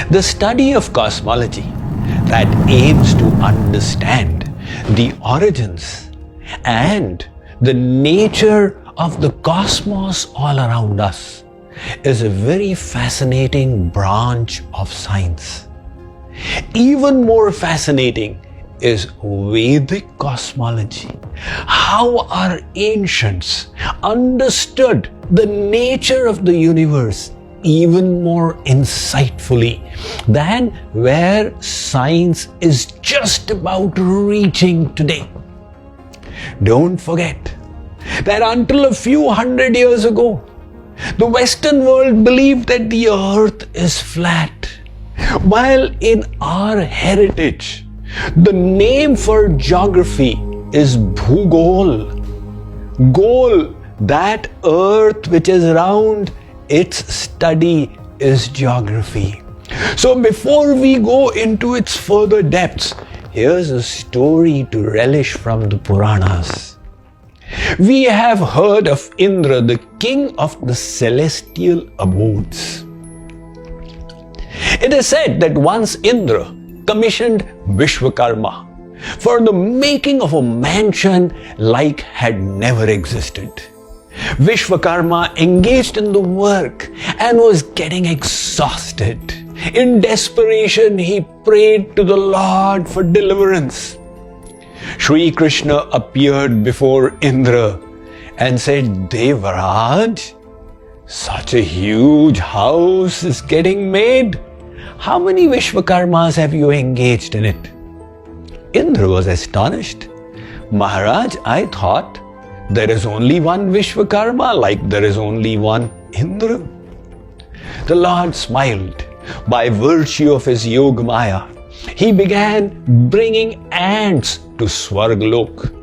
The study of cosmology that aims to understand the origins and the nature of the cosmos all around us is a very fascinating branch of science. Even more fascinating is Vedic cosmology. How our ancients understood the nature of the universe even more insightfully than where science is just about reaching today. Don't forget that until a few hundred years ago, the Western world believed that the earth is flat, while in our heritage, the name for geography is Bhugol. Gol, that earth which is round, its study is geography. So before we go into its further depths, here's a story to relish from the Puranas. We have heard of Indra, the king of the celestial abodes. It is said that once Indra commissioned Vishwakarma for the making of a mansion like had never existed. Vishwakarma engaged in the work and was getting exhausted. In desperation, he prayed to the Lord for deliverance. Sri Krishna appeared before Indra and said, Devaraj, such a huge house is getting made. How many Vishwakarmas have you engaged in it? Indra was astonished. Maharaj, I thought there is only one Vishwakarma, like there is only one Indra. The Lord smiled. By virtue of his Yoga Maya, he began bringing ants to Swargalok.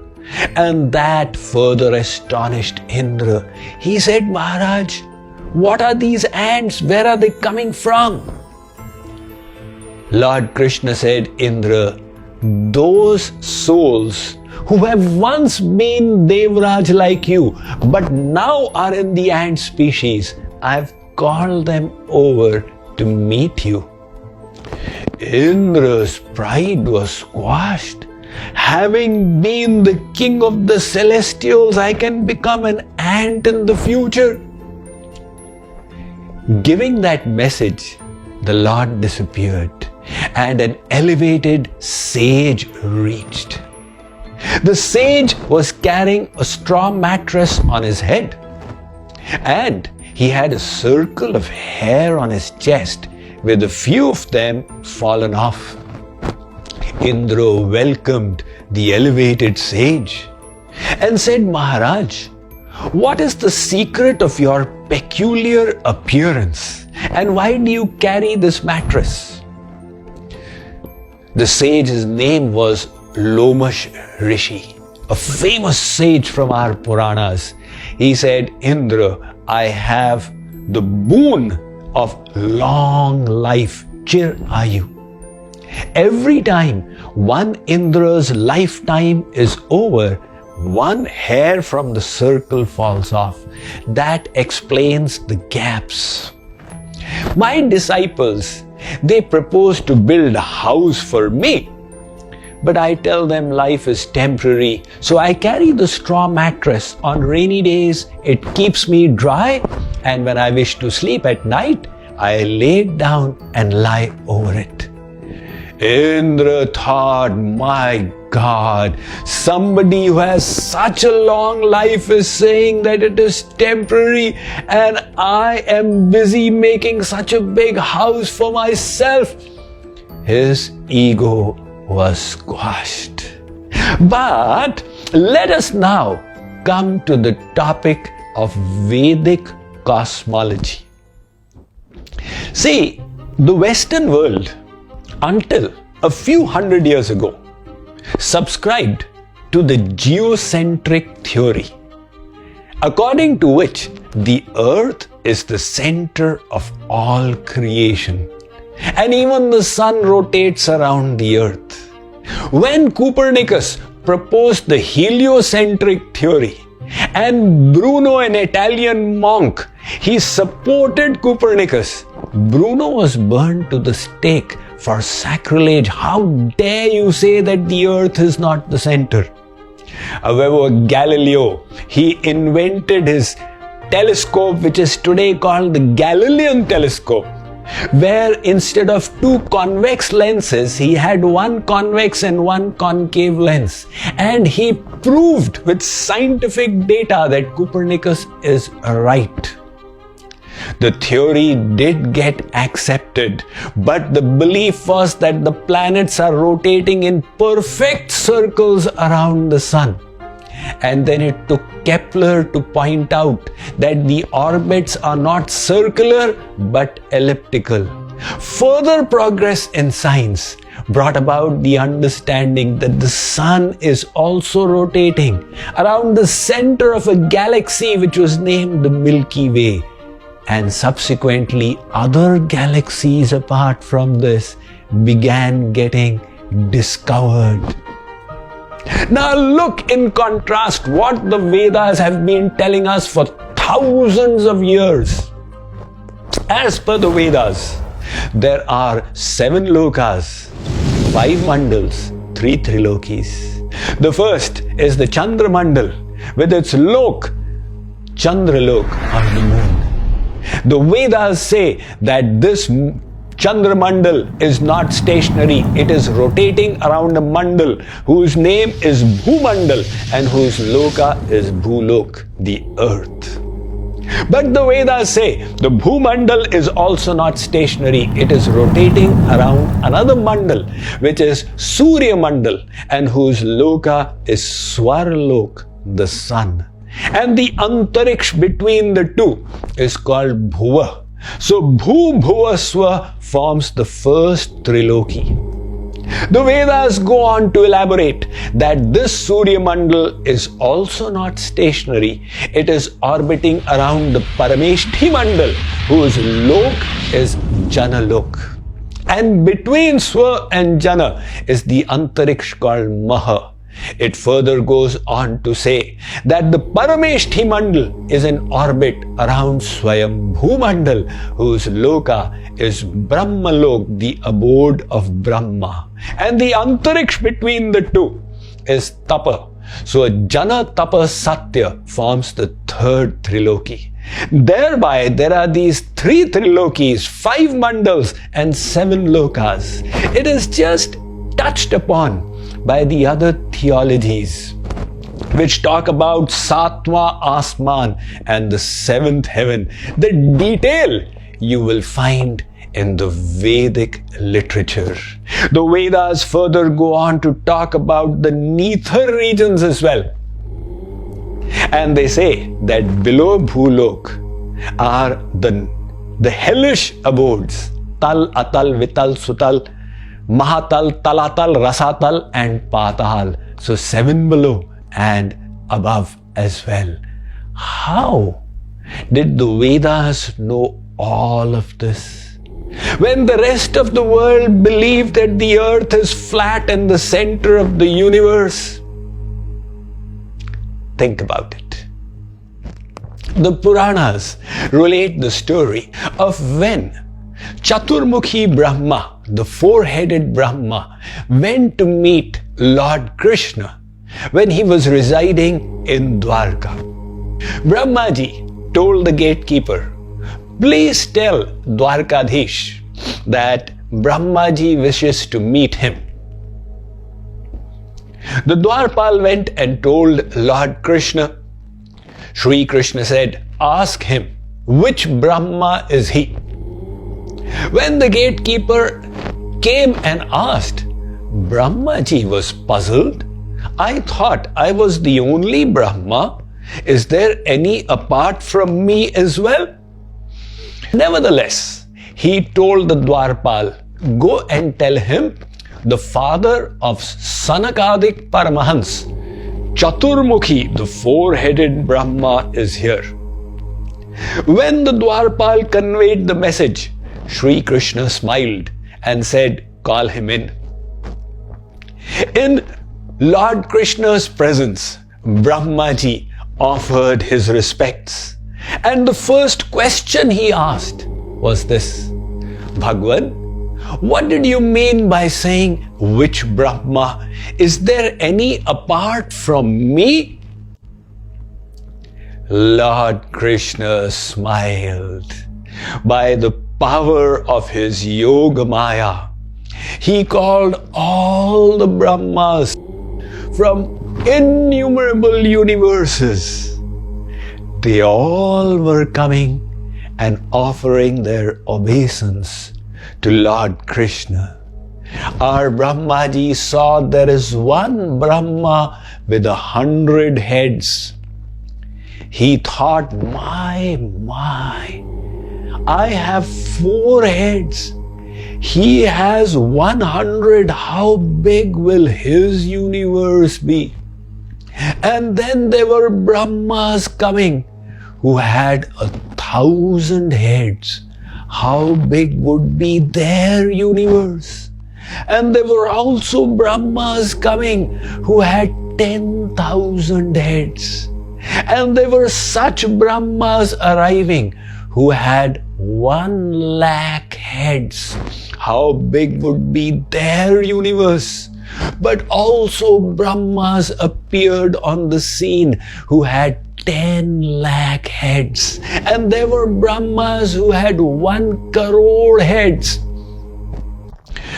And that further astonished Indra. He said, Maharaj, what are these ants? Where are they coming from? Lord Krishna said, Indra, those souls who have once been Devraj like you, but now are in the ant species, I've called them over to meet you. Indra's pride was squashed. Having been the king of the celestials, I can become an ant in the future. Giving that message, the Lord disappeared and an elevated sage reached. The sage was carrying a straw mattress on his head, and he had a circle of hair on his chest with a few of them fallen off. Indra welcomed the elevated sage and said, Maharaj, what is the secret of your peculiar appearance, and why do you carry this mattress? The sage's name was Lomash Rishi, a famous sage from our Puranas. He said, Indra, I have the boon of long life, Chir Ayu. Every time one Indra's lifetime is over, one hair from the circle falls off. That explains the gaps. My disciples, they propose to build a house for me. But I tell them life is temporary, so I carry the straw mattress. On rainy days, it keeps me dry, and when I wish to sleep at night, I lay it down and lie over it. Indra thought, my God, somebody who has such a long life is saying that it is temporary, and I am busy making such a big house for myself. His ego was squashed. But let us now come to the topic of Vedic cosmology. See, the Western world, until a few hundred years ago, subscribed to the geocentric theory, according to which the earth is the center of all creation, and even the sun rotates around the earth. When Copernicus proposed the heliocentric theory, and Bruno, an Italian monk, he supported Copernicus, Bruno was burned to the stake for sacrilege. How dare you say that the earth is not the center? However, Galileo, he invented his telescope, which is today called the Galilean telescope, where instead of two convex lenses, he had one convex and one concave lens. And he proved with scientific data that Copernicus is right. The theory did get accepted, but the belief was that the planets are rotating in perfect circles around the sun. And then it took Kepler to point out that the orbits are not circular but elliptical. Further progress in science brought about the understanding that the sun is also rotating around the center of a galaxy which was named the Milky Way. And subsequently, other galaxies apart from this began getting discovered. Now look in contrast what the Vedas have been telling us for thousands of years. As per the Vedas, there are 7 lokas, 5 mandals, 3 trilokis. The first is the Chandra Mandal with its lok, Chandralok on the moon. The Vedas say that this Chandra Mandal is not stationary. It is rotating around a mandal whose name is Bhumandal and whose loka is Bhulok, the earth. But the Vedas say the Bhumandal is also not stationary. It is rotating around another mandal, which is Surya Mandal, and whose loka is Swarlok, the sun. And the antariksh between the two is called Bhuva. So Bhu Bhuva Swa forms the first triloki. The Vedas go on to elaborate that this Surya Mandal is also not stationary. It is orbiting around the Parameshthi Mandal, whose lok is Janalok. And between Swa and Jana is the antariksh called Maha. It further goes on to say that the Parameshthi Mandal is in orbit around Swayambhu Mandal, whose loka is Brahmalok, the abode of Brahma. And the antariksh between the two is Tapa. So Jana Tapa Satya forms the third triloki. Thereby there are these 3 trilokis, 5 mandals and 7 lokas. It is just touched upon by the other theologies which talk about Satwa Asman and the 7th heaven. The detail you will find in the Vedic literature. The Vedas further go on to talk about the nether regions as well. And they say that below Bhulok are the hellish abodes, Tal, Atal, Vital, Sutal, Mahatal, Talatal, Rasatal and Patal. So 7 below and above as well. How did the Vedas know all of this? When the rest of the world believed that the earth is flat and the center of the universe? Think about it. The Puranas relate the story of when Chaturmukhi Brahma, the 4-headed Brahma, went to meet Lord Krishna when he was residing in Dwarka. Brahmaji told the gatekeeper, "Please tell Dwarkadhish that Brahmaji wishes to meet him." The Dwarpal went and told Lord Krishna. Sri Krishna said, "Ask him, which Brahma is he?" When the gatekeeper came and asked, Brahmaji was puzzled. "I thought I was the only Brahma. Is there any apart from me as well?" Nevertheless, he told the Dwarpal, "Go and tell him the father of Sanakadik Paramahans, Chaturmukhi, the 4-headed Brahma, is here." When the Dwarpal conveyed the message, Sri Krishna smiled and said, "Call him in." In Lord Krishna's presence, Brahmaji offered his respects. And the first question he asked was this: Bhagwan, what did you mean by saying which Brahma? Is there any apart from me? Lord Krishna smiled. By the power of his Yoga Maya, he called all the Brahmas from innumerable universes. They all were coming and offering their obeisance to Lord Krishna. Our Brahmaji saw there is one Brahma with 100 heads. He thought, my, I have 4 heads. He has 100. How big will his universe be? And then there were Brahmas coming who had 1,000 heads. How big would be their universe? And there were also Brahmas coming who had 10,000 heads. And there were such Brahmas arriving who had 1,00,000 heads. How big would be their universe? But also Brahmas appeared on the scene who had 10,00,000 heads. And there were Brahmas who had 1 crore heads.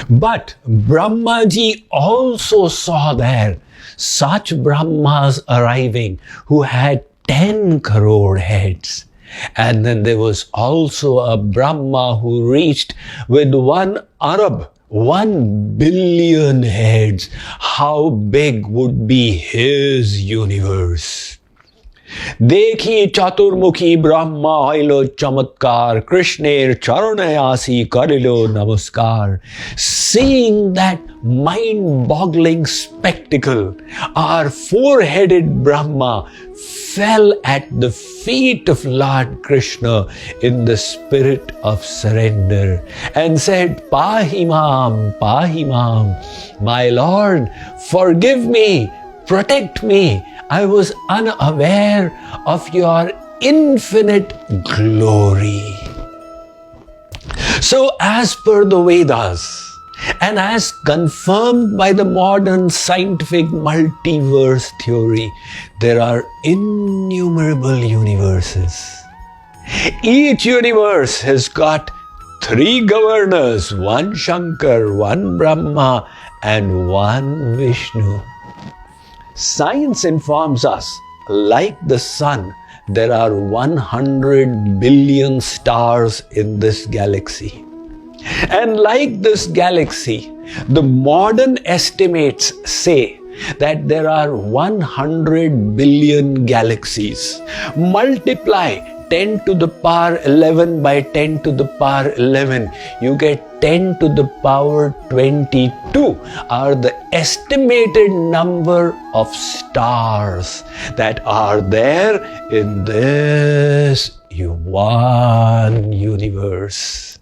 But Brahmaji also saw there such Brahmas arriving who had 10 crore heads. And then there was also a Brahma who reached with 1 Arab, 1 billion heads. How big would be his universe? Dekhi chaturmukhi Brahma hoilo chamatkar, Krishner charanayasi karilo namaskar. Seeing that mind-boggling spectacle, our 4-headed Brahma fell at the feet of Lord Krishna in the spirit of surrender and said, Pahimam, Pahimam, my Lord, forgive me, protect me. I was unaware of your infinite glory. So as per the Vedas, and as confirmed by the modern scientific multiverse theory, there are innumerable universes. Each universe has got 3 governors, 1 Shankar, 1 Brahma, and 1 Vishnu. Science informs us, like the sun, there are 100 billion stars in this galaxy. And like this galaxy, the modern estimates say that there are 100 billion galaxies. Multiply 10 to the power 11 by 10 to the power 11, you get 10 to the power 22 are the estimated number of stars that are there in this one universe.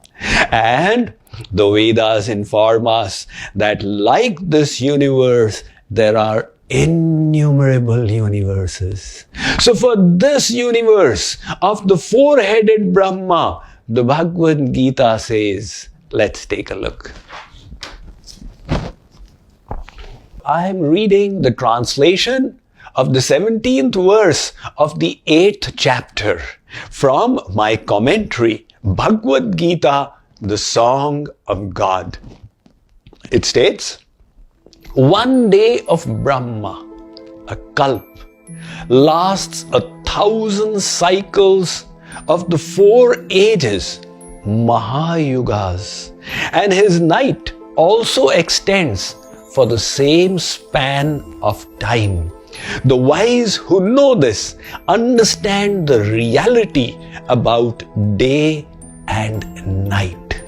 And the Vedas inform us that like this universe, there are innumerable universes. So for this universe of the 4-headed Brahma, the Bhagavad Gita says, let's take a look. I am reading the translation of the 17th verse of the 8th chapter from my commentary, Bhagavad Gita, the Song of God. It states, 1 day of Brahma, a kalp, lasts 1,000 cycles of the 4 ages, Mahayugas, and his night also extends for the same span of time. The wise who know this understand the reality about day and night.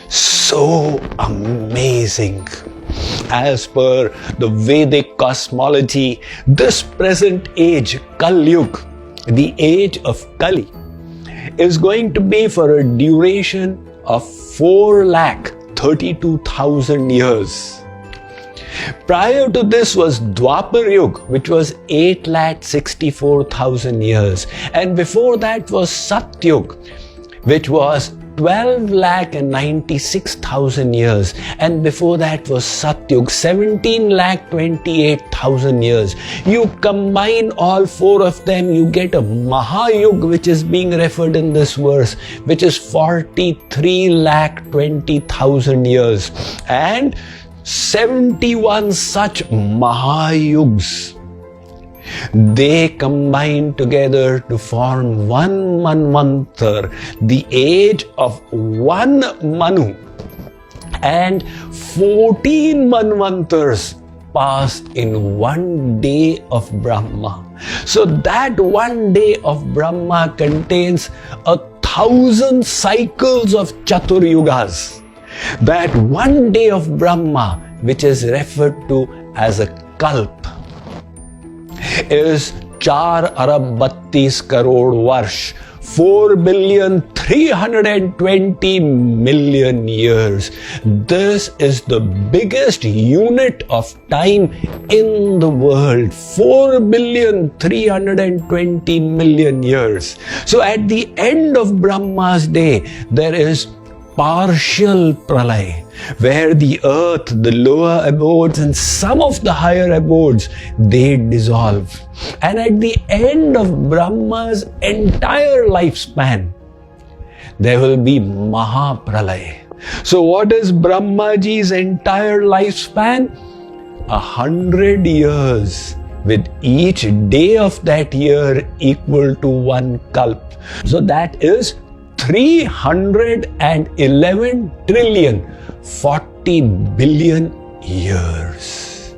So amazing. As per the Vedic cosmology, this present age, Kali Yuga, the age of Kali, is going to be for a duration of 4,32,000 years. Prior to this was Dwapar Yuga, which was 8,64,000 years. And before that was Sat Yuga, which was 12 lakh and 96,000 years, and before that was Satyug, 17 lakh 28,000 years. You combine all four of them, you get a Mahayug, which is being referred in this verse, which is 43 lakh 20,000 years, and 71 such Mahayugs. They combine together to form one Manvantar, the age of one Manu, and 14 Manvantars passed in one day of Brahma. So that one day of Brahma contains 1,000 cycles of Chaturyugas. That one day of Brahma, which is referred to as a Kalp, is 4 arab 32 crore varsh, 4,320,000,000 years. This is the biggest unit of time in the world, 4,320,000,000 years. So at the end of Brahma's day, there is partial pralay, where the earth, the lower abodes and some of the higher abodes, they dissolve. And at the end of Brahma's entire lifespan, there will be Mahapralay. So what is Brahmaji's entire lifespan? 100 years, with each day of that year equal to one kalp. So that is 311 trillion 40 billion years.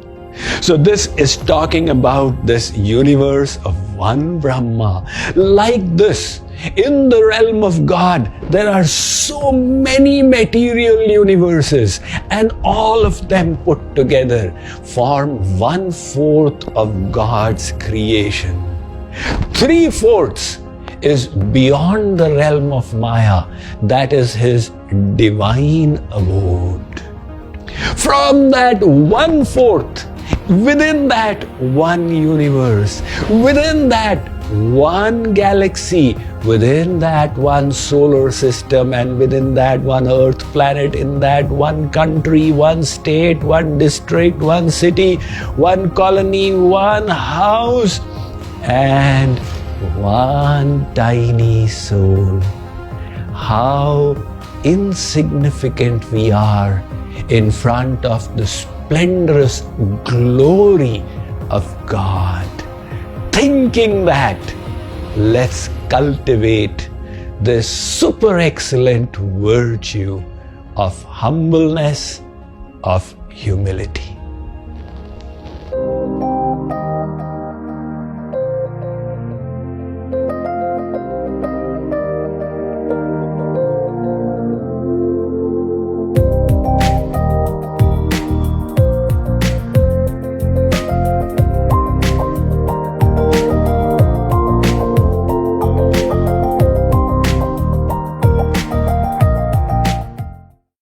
So this is talking about this universe of one Brahma. Like this, in the realm of God, there are so many material universes, and all of them put together form 1/4 of God's creation. 3/4 is beyond the realm of Maya, that is His divine abode. From that 1/4, within that one universe, within that one galaxy, within that one solar system, and within that one earth planet, in that one country, one state, one district, one city, one colony, one house, and one tiny soul. How insignificant we are in front of the splendorous glory of God. Thinking that, let's cultivate this super excellent virtue of humbleness, of humility.